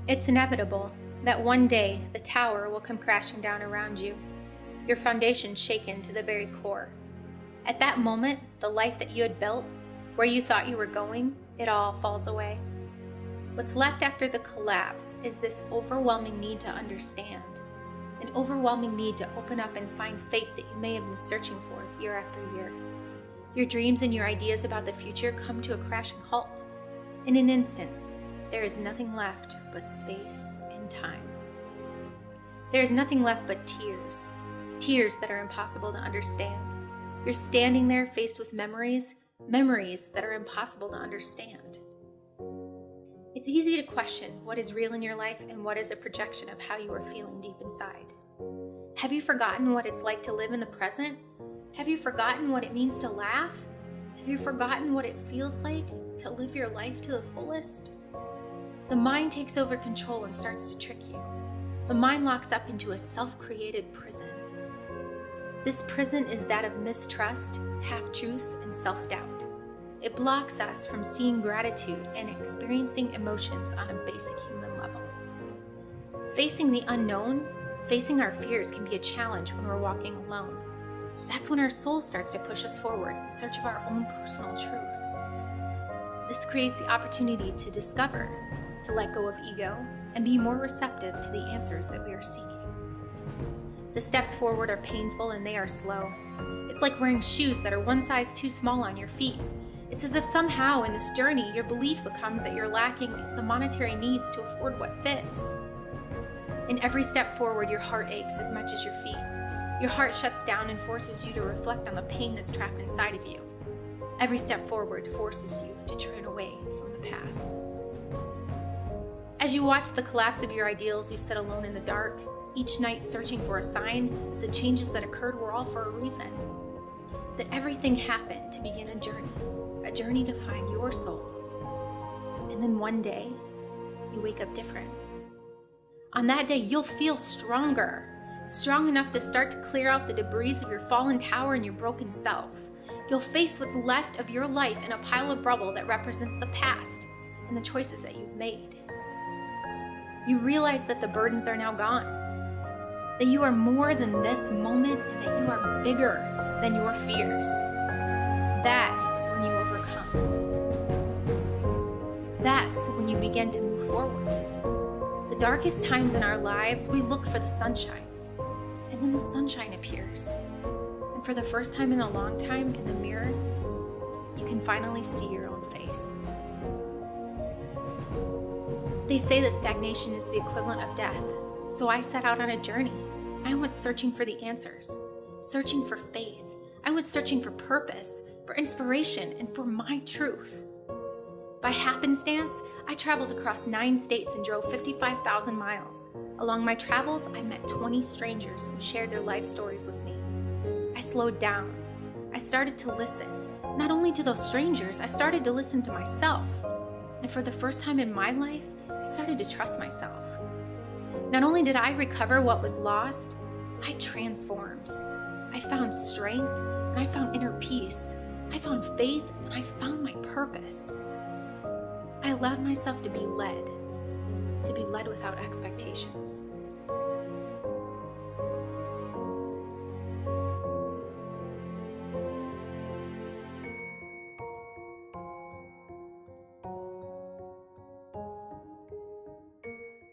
It's inevitable that one day the tower will come crashing down around you, your foundation shaken to the very core. At that moment, the life that you had built, where you thought you were going, it all falls away. What's left after the collapse is this overwhelming need to understand, an overwhelming need to open up and find faith that you may have been searching for year after year. Your dreams and your ideas about the future come to a crashing halt. In an instant, there is nothing left but space and time. There is nothing left but tears, tears that are impossible to understand. You're standing there faced with memories that are impossible to understand. It's easy to question what is real in your life and what is a projection of how you are feeling deep inside. Have you forgotten what it's like to live in the present? Have you forgotten what it means to laugh? Have you forgotten what it feels like to live your life to the fullest? The mind takes over control and starts to trick you. The mind locks up into a self-created prison. This prison is that of mistrust, half-truths, and self-doubt. It blocks us from seeing gratitude and experiencing emotions on a basic human level. Facing the unknown, facing our fears can be a challenge when we're walking alone. That's when our soul starts to push us forward in search of our own personal truth. This creates the opportunity to discover, to let go of ego, and be more receptive to the answers that we are seeking. The steps forward are painful and they are slow. It's like wearing shoes that are one size too small on your feet. It's as if somehow in this journey your belief becomes that you're lacking the monetary needs to afford what fits. In every step forward, your heart aches as much as your feet. Your heart shuts down and forces you to reflect on the pain that's trapped inside of you. Every step forward forces you to turn away from the past. As you watch the collapse of your ideals, you sit alone in the dark, each night searching for a sign that the changes that occurred were all for a reason. That everything happened to begin a journey to find your soul. And then one day, you wake up different. On that day, you'll feel stronger, strong enough to start to clear out the debris of your fallen tower and your broken self. You'll face what's left of your life in a pile of rubble that represents the past and the choices that you've made. You realize that the burdens are now gone, that you are more than this moment, and that you are bigger than your fears. That is when you overcome. That's when you begin to move forward. The darkest times in our lives, we look for the sunshine, and then the sunshine appears. And for the first time in a long time, in the mirror, you can finally see your own face. They say that stagnation is the equivalent of death, so I set out on a journey. I went searching for the answers, searching for faith. I went searching for purpose, for inspiration, and for my truth. By happenstance, I traveled across 9 states and drove 55,000 miles. Along my travels, I met 20 strangers who shared their life stories with me. I slowed down. I started to listen. Not only to those strangers, I started to listen to myself. And for the first time in my life, I started to trust myself. Not only did I recover what was lost, I transformed. I found strength and I found inner peace. I found faith and I found my purpose. I allowed myself to be led without expectations.